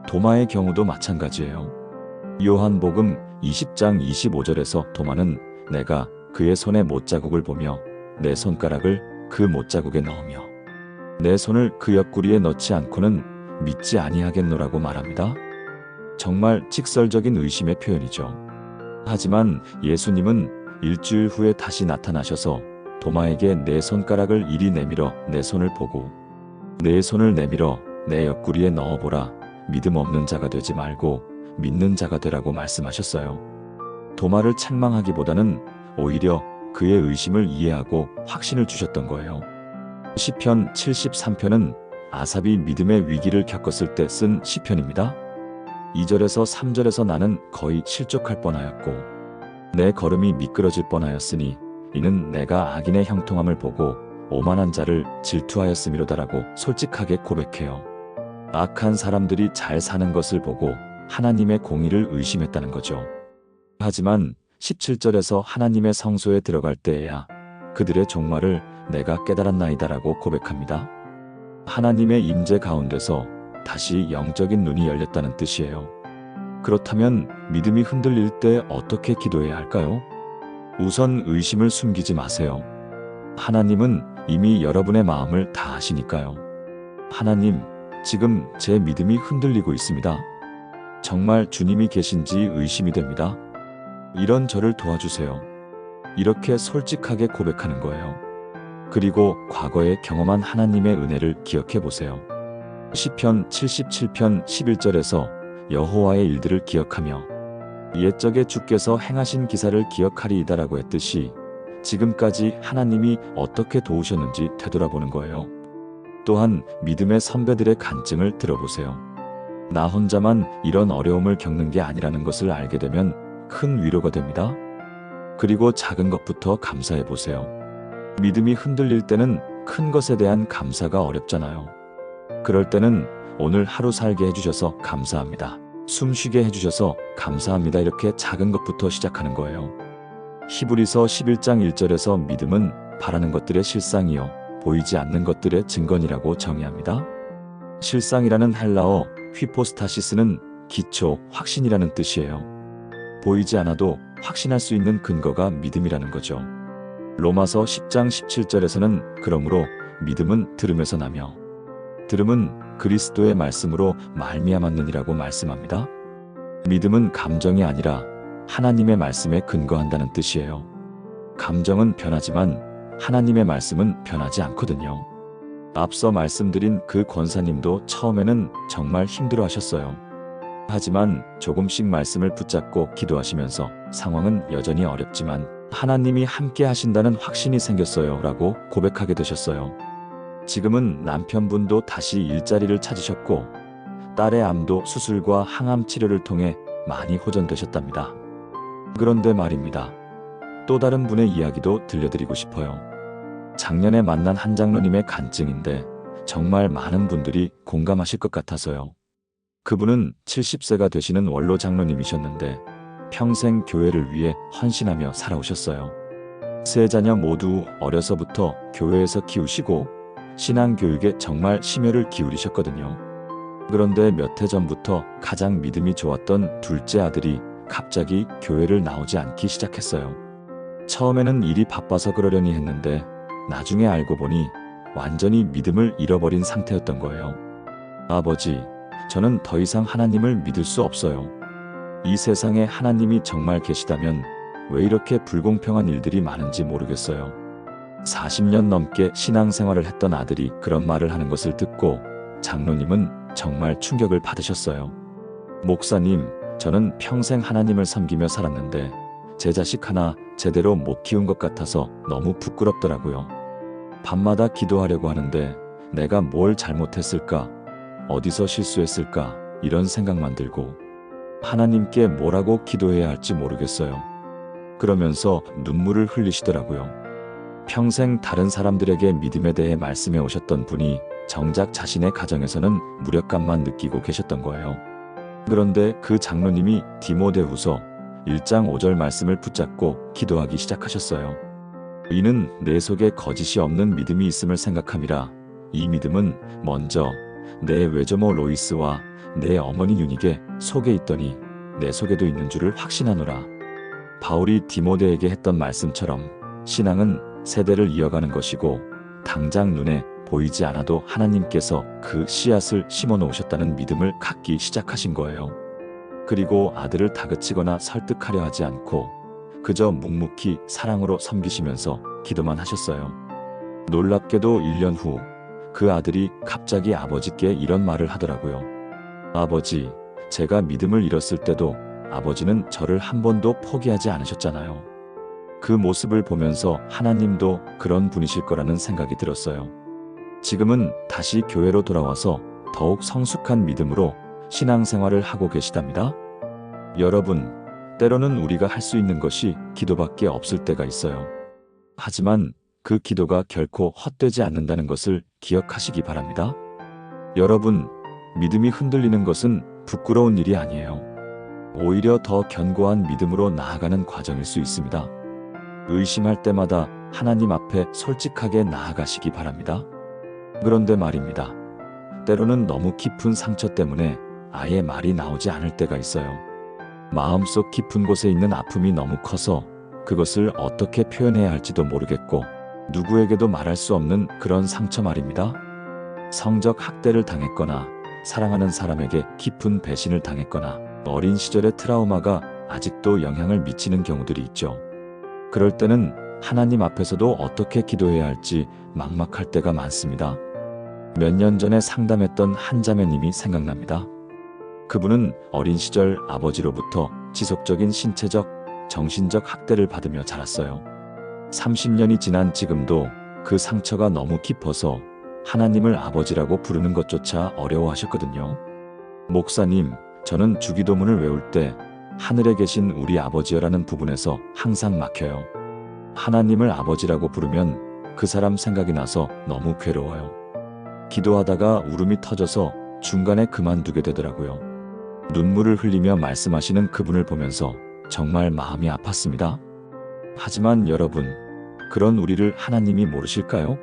S1: 도마의 경우도 마찬가지예요. 요한복음 20장 25절에서 도마는 내가 그의 손에 못자국을 보며 내 손가락을 그 못자국에 넣으며 내 손을 그 옆구리에 넣지 않고는 믿지 아니하겠노라고 말합니다. 정말 직설적인 의심의 표현이죠. 하지만 예수님은 일주일 후에 다시 나타나셔서 도마에게 내 손가락을 이리 내밀어 내 손을 보고 내 손을 내밀어 내 옆구리에 넣어보라. 믿음 없는 자가 되지 말고 믿는 자가 되라고 말씀하셨어요. 도마를 책망하기보다는 오히려 그의 의심을 이해하고 확신을 주셨던 거예요. 시편 73편은 아삽이 믿음의 위기를 겪었을 때 쓴 시편입니다. 2절에서 3절에서 나는 거의 실족할 뻔하였고 내 걸음이 미끄러질 뻔하였으니 이는 내가 악인의 형통함을 보고 오만한 자를 질투하였음이로다라고 솔직하게 고백해요. 악한 사람들이 잘 사는 것을 보고 하나님의 공의를 의심했다는 거죠. 하지만 17절에서 하나님의 성소에 들어갈 때에야 그들의 종말을 내가 깨달았나이다라고 고백합니다. 하나님의 임재 가운데서 다시 영적인 눈이 열렸다는 뜻이에요. 그렇다면 믿음이 흔들릴 때 어떻게 기도해야 할까요? 우선 의심을 숨기지 마세요. 하나님은 이미 여러분의 마음을 다 아시니까요. 하나님, 지금 제 믿음이 흔들리고 있습니다. 정말 주님이 계신지 의심이 됩니다. 이런 저를 도와주세요. 이렇게 솔직하게 고백하는 거예요. 그리고 과거에 경험한 하나님의 은혜를 기억해 보세요. 시편 77편 11절에서 여호와의 일들을 기억하며 옛적에 주께서 행하신 기사를 기억하리이다라고 했듯이 지금까지 하나님이 어떻게 도우셨는지 되돌아보는 거예요. 또한 믿음의 선배들의 간증을 들어보세요. 나 혼자만 이런 어려움을 겪는 게 아니라는 것을 알게 되면 큰 위로가 됩니다. 그리고 작은 것부터 감사해 보세요. 믿음이 흔들릴 때는 큰 것에 대한 감사가 어렵잖아요. 그럴 때는 오늘 하루 살게 해주셔서 감사합니다. 숨 쉬게 해주셔서 감사합니다. 이렇게 작은 것부터 시작하는 거예요. 히브리서 11장 1절에서 믿음은 바라는 것들의 실상이요 보이지 않는 것들의 증거니라고 정의합니다. 실상이라는 헬라어 휘포스타시스는 기초, 확신이라는 뜻이에요. 보이지 않아도 확신할 수 있는 근거가 믿음이라는 거죠. 로마서 10장 17절에서는 그러므로 믿음은 들음에서 나며 들음은 그리스도의 말씀으로 말미암았느니라고 말씀합니다. 믿음은 감정이 아니라 하나님의 말씀에 근거한다는 뜻이에요. 감정은 변하지만 하나님의 말씀은 변하지 않거든요. 앞서 말씀드린 그 권사님도 처음에는 정말 힘들어하셨어요. 하지만 조금씩 말씀을 붙잡고 기도하시면서 상황은 여전히 어렵지만 하나님이 함께 하신다는 확신이 생겼어요 라고 고백하게 되셨어요. 지금은 남편분도 다시 일자리를 찾으셨고 딸의 암도 수술과 항암 치료를 통해 많이 호전되셨답니다. 그런데 말입니다. 또 다른 분의 이야기도 들려드리고 싶어요. 작년에 만난 한 장로님의 간증인데 정말 많은 분들이 공감하실 것 같아서요. 그분은 70세가 되시는 원로 장로님이셨는데 평생 교회를 위해 헌신하며 살아오셨어요. 세 자녀 모두 어려서부터 교회에서 키우시고 신앙교육에 정말 심혈을 기울이셨거든요. 그런데 몇 해 전부터 가장 믿음이 좋았던 둘째 아들이 갑자기 교회를 나오지 않기 시작했어요. 처음에는 일이 바빠서 그러려니 했는데 나중에 알고 보니 완전히 믿음을 잃어버린 상태였던 거예요. 아버지, 저는 더 이상 하나님을 믿을 수 없어요. 이 세상에 하나님이 정말 계시다면 왜 이렇게 불공평한 일들이 많은지 모르겠어요. 40년 넘게 신앙생활을 했던 아들이 그런 말을 하는 것을 듣고 장로님은 정말 충격을 받으셨어요. 목사님, 저는 평생 하나님을 섬기며 살았는데 제 자식 하나 제대로 못 키운 것 같아서 너무 부끄럽더라고요. 밤마다 기도하려고 하는데 내가 뭘 잘못했을까? 어디서 실수했을까? 이런 생각만 들고 하나님께 뭐라고 기도해야 할지 모르겠어요. 그러면서 눈물을 흘리시더라고요. 평생 다른 사람들에게 믿음에 대해 말씀해 오셨던 분이 정작 자신의 가정에서는 무력감만 느끼고 계셨던 거예요. 그런데 그 장로님이 디모데후서 1장 5절 말씀을 붙잡고 기도하기 시작하셨어요. 이는 내 속에 거짓이 없는 믿음이 있음을 생각함이라. 이 믿음은 먼저 내 외조모 로이스와 내 어머니 유닉의 속에 있더니 내 속에도 있는 줄을 확신하노라. 바울이 디모데에게 했던 말씀처럼 신앙은 세대를 이어가는 것이고 당장 눈에 보이지 않아도 하나님께서 그 씨앗을 심어 놓으셨다는 믿음을 갖기 시작하신 거예요. 그리고 아들을 다그치거나 설득하려 하지 않고 그저 묵묵히 사랑으로 섬기시면서 기도만 하셨어요. 놀랍게도 1년 후 그 아들이 갑자기 아버지께 이런 말을 하더라고요. 아버지, 제가 믿음을 잃었을 때도 아버지는 저를 한 번도 포기하지 않으셨잖아요. 그 모습을 보면서 하나님도 그런 분이실 거라는 생각이 들었어요. 지금은 다시 교회로 돌아와서 더욱 성숙한 믿음으로 신앙생활을 하고 계시답니다. 여러분, 때로는 우리가 할 수 있는 것이 기도밖에 없을 때가 있어요. 하지만 그 기도가 결코 헛되지 않는다는 것을 기억하시기 바랍니다. 여러분, 믿음이 흔들리는 것은 부끄러운 일이 아니에요. 오히려 더 견고한 믿음으로 나아가는 과정일 수 있습니다. 의심할 때마다 하나님 앞에 솔직하게 나아가시기 바랍니다. 그런데 말입니다. 때로는 너무 깊은 상처 때문에 아예 말이 나오지 않을 때가 있어요. 마음속 깊은 곳에 있는 아픔이 너무 커서 그것을 어떻게 표현해야 할지도 모르겠고 누구에게도 말할 수 없는 그런 상처 말입니다. 성적 학대를 당했거나 사랑하는 사람에게 깊은 배신을 당했거나 어린 시절의 트라우마가 아직도 영향을 미치는 경우들이 있죠. 그럴 때는 하나님 앞에서도 어떻게 기도해야 할지 막막할 때가 많습니다. 몇 년 전에 상담했던 한 자매님이 생각납니다. 그분은 어린 시절 아버지로부터 지속적인 신체적, 정신적 학대를 받으며 자랐어요. 30년이 지난 지금도 그 상처가 너무 깊어서 하나님을 아버지라고 부르는 것조차 어려워하셨거든요. 목사님, 저는 주기도문을 외울 때 하늘에 계신 우리 아버지여라는 부분에서 항상 막혀요. 하나님을 아버지라고 부르면 그 사람 생각이 나서 너무 괴로워요. 기도하다가 울음이 터져서 중간에 그만두게 되더라고요. 눈물을 흘리며 말씀하시는 그분을 보면서 정말 마음이 아팠습니다. 하지만 여러분, 그런 우리를 하나님이 모르실까요?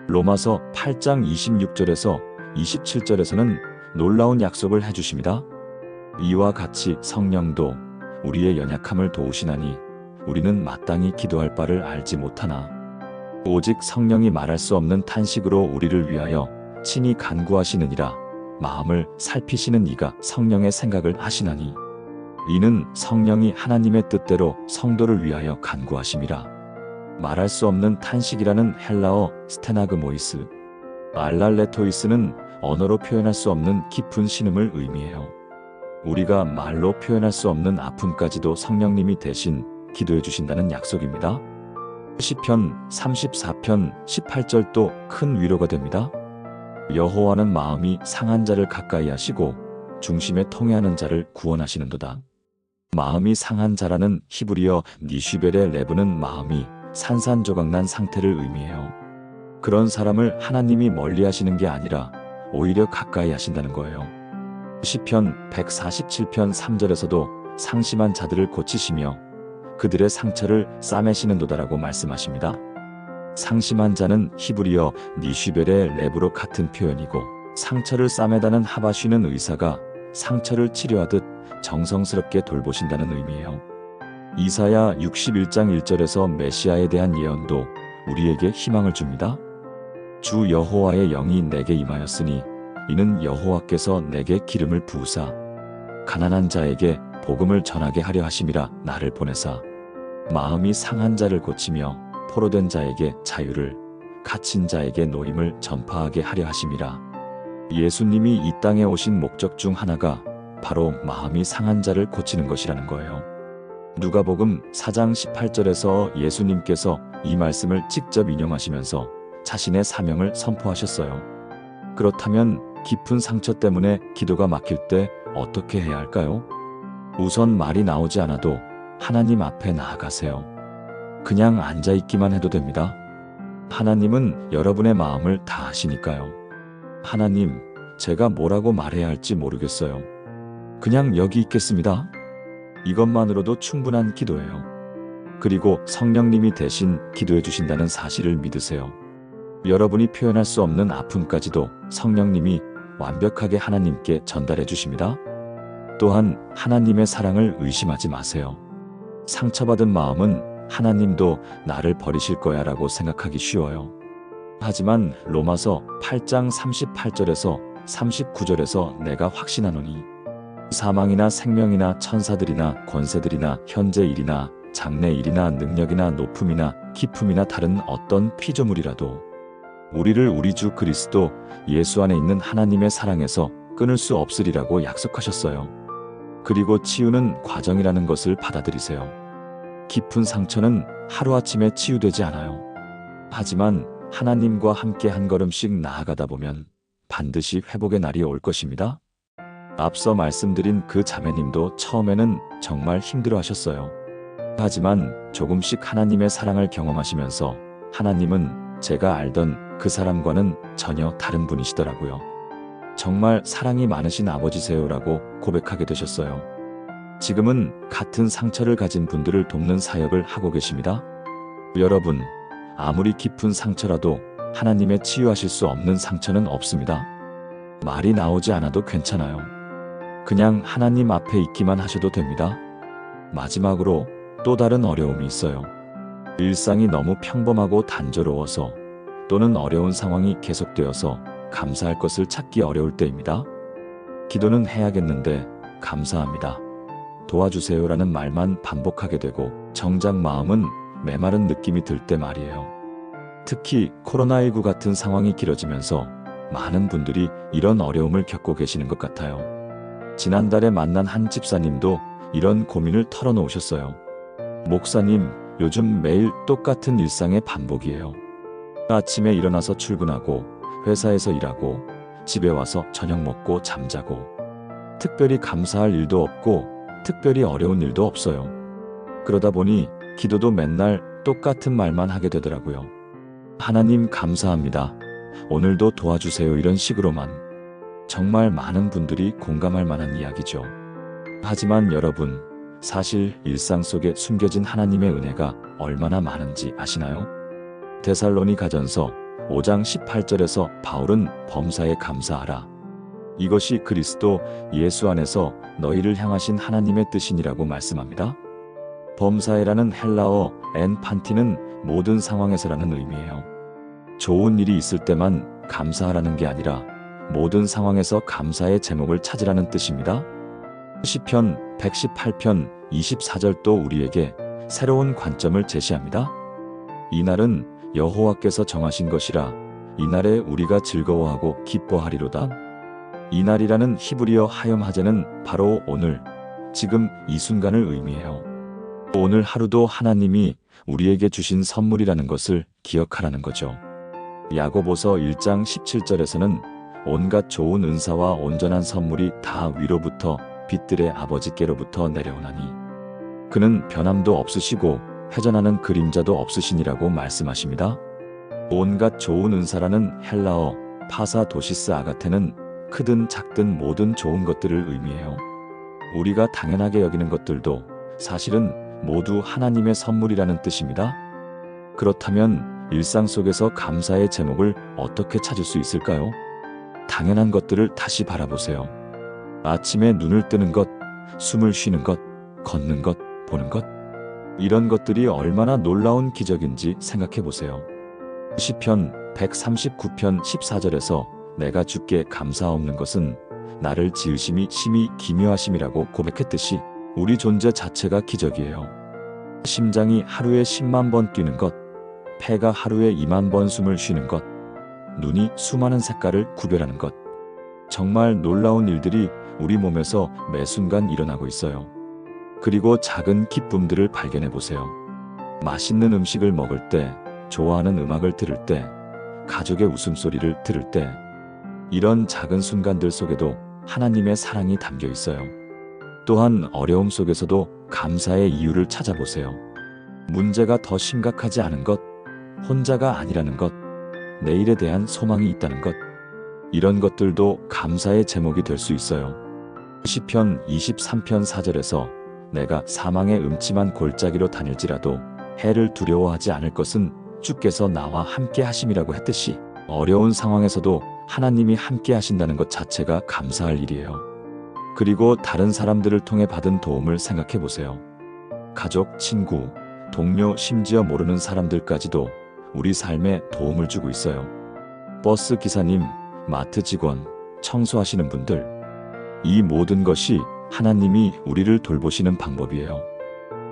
S1: 로마서 8장 26절에서 27절에서는 놀라운 약속을 해주십니다. 이와 같이 성령도 우리의 연약함을 도우시나니 우리는 마땅히 기도할 바를 알지 못하나 오직 성령이 말할 수 없는 탄식으로 우리를 위하여 친히 간구하시느니라. 마음을 살피시는 이가 성령의 생각을 하시나니 이는 성령이 하나님의 뜻대로 성도를 위하여 간구하심이라. 말할 수 없는 탄식이라는 헬라어 스테나그모이스, 알랄레토이스는 언어로 표현할 수 없는 깊은 신음을 의미해요. 우리가 말로 표현할 수 없는 아픔까지도 성령님이 대신 기도해 주신다는 약속입니다. 시편 34편 18절도 큰 위로가 됩니다. 여호와는 마음이 상한 자를 가까이 하시고 중심에 통회하는 자를 구원하시는도다. 마음이 상한 자라는 히브리어 니슈벨의 레브는 마음이 산산조각난 상태를 의미해요. 그런 사람을 하나님이 멀리 하시는 게 아니라 오히려 가까이 하신다는 거예요. 시편 147편 3절에서도 상심한 자들을 고치시며 그들의 상처를 싸매시는도다라고 말씀하십니다. 상심한 자는 히브리어 니슈벨의 레브로 같은 표현이고 상처를 싸매다는 하바쉬는 의사가 상처를 치료하듯 정성스럽게 돌보신다는 의미예요. 이사야 61장 1절에서 메시아에 대한 예언도 우리에게 희망을 줍니다. 주 여호와의 영이 내게 임하였으니 이는 여호와께서 내게 기름을 부으사 가난한 자에게 복음을 전하게 하려 하심이라. 나를 보내사 마음이 상한 자를 고치며 포로된 자에게 자유를, 갇힌 자에게 노임을 전파하게 하려 하심이라. 예수님이 이 땅에 오신 목적 중 하나가 바로 마음이 상한 자를 고치는 것이라는 거예요. 누가복음 4장 18절에서 예수님께서 이 말씀을 직접 인용하시면서 자신의 사명을 선포하셨어요. 그렇다면 깊은 상처 때문에 기도가 막힐 때 어떻게 해야 할까요? 우선 말이 나오지 않아도 하나님 앞에 나아가세요. 그냥 앉아있기만 해도 됩니다. 하나님은 여러분의 마음을 다 아시니까요. 하나님, 제가 뭐라고 말해야 할지 모르겠어요. 그냥 여기 있겠습니다. 이것만으로도 충분한 기도예요. 그리고 성령님이 대신 기도해 주신다는 사실을 믿으세요. 여러분이 표현할 수 없는 아픔까지도 성령님이 완벽하게 하나님께 전달해 주십니다. 또한 하나님의 사랑을 의심하지 마세요. 상처받은 마음은 하나님도 나를 버리실 거야 라고 생각하기 쉬워요. 하지만 로마서 8장 38절에서 39절에서 내가 확신하노니 사망이나 생명이나 천사들이나 권세들이나 현재 일이나 장래 일이나 능력이나 높음이나 깊음이나 다른 어떤 피조물이라도 우리를 우리 주 그리스도 예수 안에 있는 하나님의 사랑에서 끊을 수 없으리라고 약속하셨어요. 그리고 치유는 과정이라는 것을 받아들이세요. 깊은 상처는 하루아침에 치유되지 않아요. 하지만 하나님과 함께 한 걸음씩 나아가다 보면 반드시 회복의 날이 올 것입니다. 앞서 말씀드린 그 자매님도 처음에는 정말 힘들어하셨어요. 하지만 조금씩 하나님의 사랑을 경험하시면서 하나님은 제가 알던 그 사람과는 전혀 다른 분이시더라고요. 정말 사랑이 많으신 아버지세요라고 고백하게 되셨어요. 지금은 같은 상처를 가진 분들을 돕는 사역을 하고 계십니다. 여러분, 아무리 깊은 상처라도 하나님의 치유하실 수 없는 상처는 없습니다. 말이 나오지 않아도 괜찮아요. 그냥 하나님 앞에 있기만 하셔도 됩니다. 마지막으로 또 다른 어려움이 있어요. 일상이 너무 평범하고 단조로워서 또는 어려운 상황이 계속되어서 감사할 것을 찾기 어려울 때입니다. 기도는 해야겠는데 감사합니다. 도와주세요라는 말만 반복하게 되고 정작 마음은 메마른 느낌이 들 때 말이에요. 특히 코로나19 같은 상황이 길어지면서 많은 분들이 이런 어려움을 겪고 계시는 것 같아요. 지난달에 만난 한 집사님도 이런 고민을 털어놓으셨어요. 목사님, 요즘 매일 똑같은 일상의 반복이에요. 아침에 일어나서 출근하고 회사에서 일하고 집에 와서 저녁 먹고 잠자고 특별히 감사할 일도 없고 특별히 어려운 일도 없어요. 그러다 보니 기도도 맨날 똑같은 말만 하게 되더라고요. 하나님 감사합니다. 오늘도 도와주세요 이런 식으로만. 정말 많은 분들이 공감할 만한 이야기죠. 하지만 여러분, 사실 일상 속에 숨겨진 하나님의 은혜가 얼마나 많은지 아시나요? 데살로니가전서 5장 18절에서 바울은 범사에 감사하라. 이것이 그리스도 예수 안에서 너희를 향하신 하나님의 뜻이니라고 말씀합니다. 범사에라는 헬라어 엔판티는 모든 상황에서라는 의미예요. 좋은 일이 있을 때만 감사하라는 게 아니라 모든 상황에서 감사의 제목을 찾으라는 뜻입니다. 시편 118편 24절도 우리에게 새로운 관점을 제시합니다. 이날은 여호와께서 정하신 것이라 이날에 우리가 즐거워하고 기뻐하리로다. 이날이라는 히브리어 하염하제는 바로 오늘, 지금 이 순간을 의미해요. 오늘 하루도 하나님이 우리에게 주신 선물이라는 것을 기억하라는 거죠. 야고보서 1장 17절에서는 온갖 좋은 은사와 온전한 선물이 다 위로부터 빛들의 아버지께로부터 내려오나니 그는 변함도 없으시고 회전하는 그림자도 없으시니라고 말씀하십니다. 온갖 좋은 은사라는 헬라어 파사도시스 아가테는 크든 작든 모든 좋은 것들을 의미해요. 우리가 당연하게 여기는 것들도 사실은 모두 하나님의 선물이라는 뜻입니다. 그렇다면 일상 속에서 감사의 제목을 어떻게 찾을 수 있을까요? 당연한 것들을 다시 바라보세요. 아침에 눈을 뜨는 것, 숨을 쉬는 것, 걷는 것, 보는 것. 이런 것들이 얼마나 놀라운 기적인지 생각해 보세요. 시편 139편 14절에서 내가 주께 감사 없는 것은 나를 지으심이 심히 기묘하심이라고 고백했듯이 우리 존재 자체가 기적이에요. 심장이 하루에 10만 번 뛰는 것, 폐가 하루에 2만 번 숨을 쉬는 것, 눈이 수많은 색깔을 구별하는 것. 정말 놀라운 일들이 우리 몸에서 매 순간 일어나고 있어요. 그리고 작은 기쁨들을 발견해 보세요. 맛있는 음식을 먹을 때, 좋아하는 음악을 들을 때, 가족의 웃음소리를 들을 때, 이런 작은 순간들 속에도 하나님의 사랑이 담겨 있어요. 또한 어려움 속에서도 감사의 이유를 찾아보세요. 문제가 더 심각하지 않은 것, 혼자가 아니라는 것, 내일에 대한 소망이 있다는 것, 이런 것들도 감사의 제목이 될 수 있어요. 시편 23편 4절에서 내가 사망의 음침한 골짜기로 다닐지라도 해를 두려워하지 않을 것은 주께서 나와 함께 하심이라고 했듯이 어려운 상황에서도 하나님이 함께 하신다는 것 자체가 감사할 일이에요. 그리고 다른 사람들을 통해 받은 도움을 생각해 보세요. 가족, 친구, 동료, 심지어 모르는 사람들까지도 우리 삶에 도움을 주고 있어요. 버스 기사님, 마트 직원, 청소하시는 분들. 이 모든 것이 하나님이 우리를 돌보시는 방법이에요.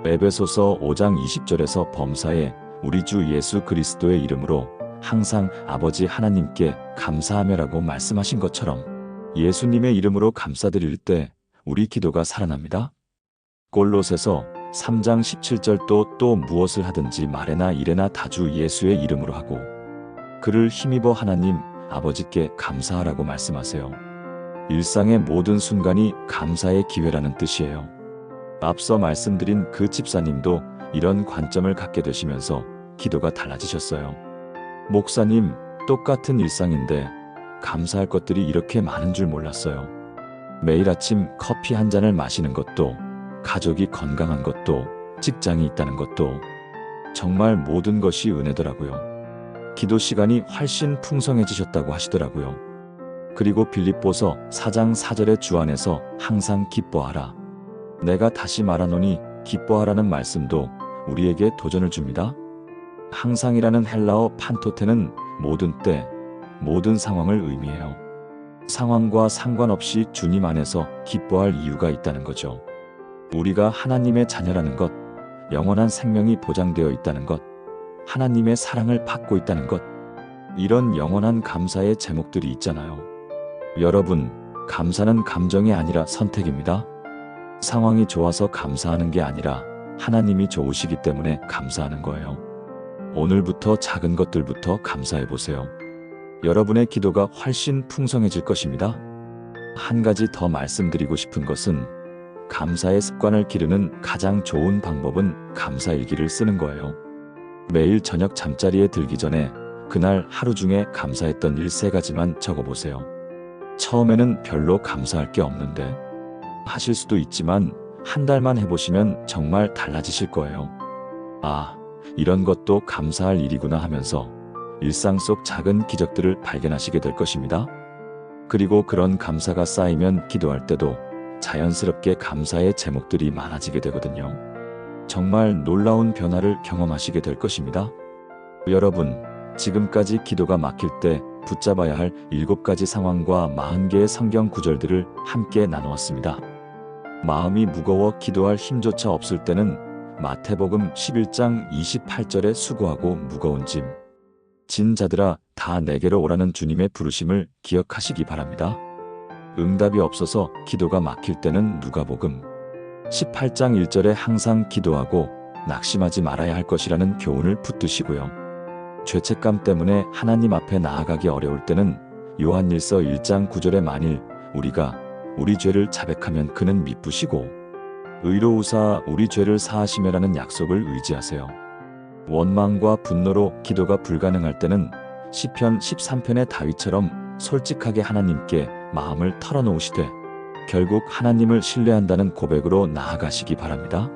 S1: 에베소서 5장 20절에서 범사에 우리 주 예수 그리스도의 이름으로 항상 아버지 하나님께 감사하며라고 말씀하신 것처럼 예수님의 이름으로 감사드릴 때 우리 기도가 살아납니다. 골로새서 3장 17절 또 무엇을 하든지 말에나 일에나 다 주 예수의 이름으로 하고 그를 힘입어 하나님 아버지께 감사하라고 말씀하세요. 일상의 모든 순간이 감사의 기회라는 뜻이에요. 앞서 말씀드린 그 집사님도 이런 관점을 갖게 되시면서 기도가 달라지셨어요. 목사님, 똑같은 일상인데 감사할 것들이 이렇게 많은 줄 몰랐어요. 매일 아침 커피 한 잔을 마시는 것도, 가족이 건강한 것도, 직장이 있다는 것도 정말 모든 것이 은혜더라고요. 기도 시간이 훨씬 풍성해지셨다고 하시더라고요. 그리고 빌립보서 4장 4절의 주 안에서 항상 기뻐하라. 내가 다시 말하노니 기뻐하라는 말씀도 우리에게 도전을 줍니다. 항상이라는 헬라어 판토테는 모든 때, 모든 상황을 의미해요. 상황과 상관없이 주님 안에서 기뻐할 이유가 있다는 거죠. 우리가 하나님의 자녀라는 것, 영원한 생명이 보장되어 있다는 것, 하나님의 사랑을 받고 있다는 것, 이런 영원한 감사의 제목들이 있잖아요. 여러분, 감사는 감정이 아니라 선택입니다. 상황이 좋아서 감사하는 게 아니라 하나님이 좋으시기 때문에 감사하는 거예요. 오늘부터 작은 것들부터 감사해 보세요. 여러분의 기도가 훨씬 풍성해질 것입니다. 한 가지 더 말씀드리고 싶은 것은 감사의 습관을 기르는 가장 좋은 방법은 감사일기를 쓰는 거예요. 매일 저녁 잠자리에 들기 전에 그날 하루 중에 감사했던 일 3가지만 적어보세요. 처음에는 별로 감사할 게 없는데 하실 수도 있지만 한 달만 해보시면 정말 달라지실 거예요. 아, 이런 것도 감사할 일이구나 하면서 일상 속 작은 기적들을 발견하시게 될 것입니다. 그리고 그런 감사가 쌓이면 기도할 때도 자연스럽게 감사의 제목들이 많아지게 되거든요. 정말 놀라운 변화를 경험하시게 될 것입니다. 여러분, 지금까지 기도가 막힐 때 붙잡아야 할 7가지 상황과 40개의 성경 구절들을 함께 나누었습니다. 마음이 무거워 기도할 힘조차 없을 때는 마태복음 11장 28절에 수고하고 무거운 짐 진 자들아 다 내게로 오라는 주님의 부르심을 기억하시기 바랍니다. 응답이 없어서 기도가 막힐 때는 누가복음 18장 1절에 항상 기도하고 낙심하지 말아야 할 것이라는 교훈을 붙드시고요. 죄책감 때문에 하나님 앞에 나아가기 어려울 때는 요한일서 1장 9절에 만일 우리가 우리 죄를 자백하면 그는 미쁘시고 의로우사 우리 죄를 사하시며라는 약속을 의지하세요. 원망과 분노로 기도가 불가능할 때는 시편 13편의 다윗처럼 솔직하게 하나님께 마음을 털어놓으시되 결국 하나님을 신뢰한다는 고백으로 나아가시기 바랍니다.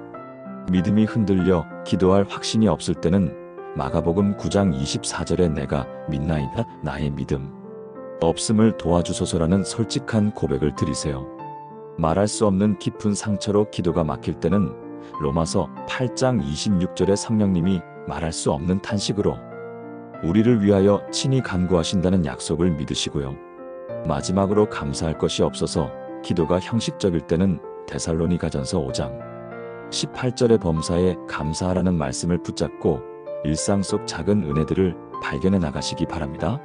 S1: 믿음이 흔들려 기도할 확신이 없을 때는 마가복음 9장 24절에 내가 믿나이다 나의 믿음 없음을 도와주소서라는 솔직한 고백을 드리세요. 말할 수 없는 깊은 상처로 기도가 막힐 때는 로마서 8장 26절에 성령님이 말할 수 없는 탄식으로 우리를 위하여 친히 간구하신다는 약속을 믿으시고요. 마지막으로 감사할 것이 없어서 기도가 형식적일 때는 데살로니가전서 5장 18절의 범사에 감사하라는 말씀을 붙잡고 일상 속 작은 은혜들을 발견해 나가시기 바랍니다.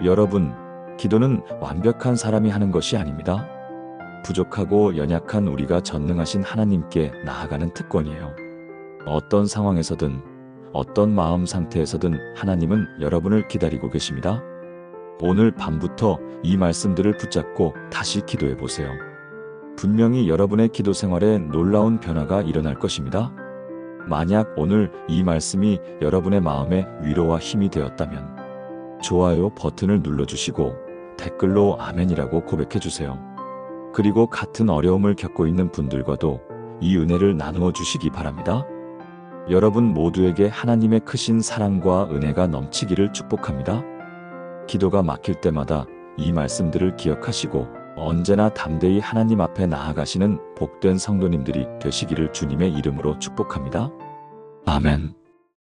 S1: 여러분, 기도는 완벽한 사람이 하는 것이 아닙니다. 부족하고 연약한 우리가 전능하신 하나님께 나아가는 특권이에요. 어떤 상황에서든 어떤 마음 상태에서든 하나님은 여러분을 기다리고 계십니다. 오늘 밤부터 이 말씀들을 붙잡고 다시 기도해 보세요. 분명히 여러분의 기도 생활에 놀라운 변화가 일어날 것입니다. 만약 오늘 이 말씀이 여러분의 마음에 위로와 힘이 되었다면 좋아요 버튼을 눌러주시고 댓글로 아멘이라고 고백해 주세요. 그리고 같은 어려움을 겪고 있는 분들과도 이 은혜를 나누어 주시기 바랍니다. 여러분 모두에게 하나님의 크신 사랑과 은혜가 넘치기를 축복합니다. 기도가 막힐 때마다 이 말씀들을 기억하시고 언제나 담대히 하나님 앞에 나아가시는 복된 성도님들이 되시기를 주님의 이름으로 축복합니다. 아멘.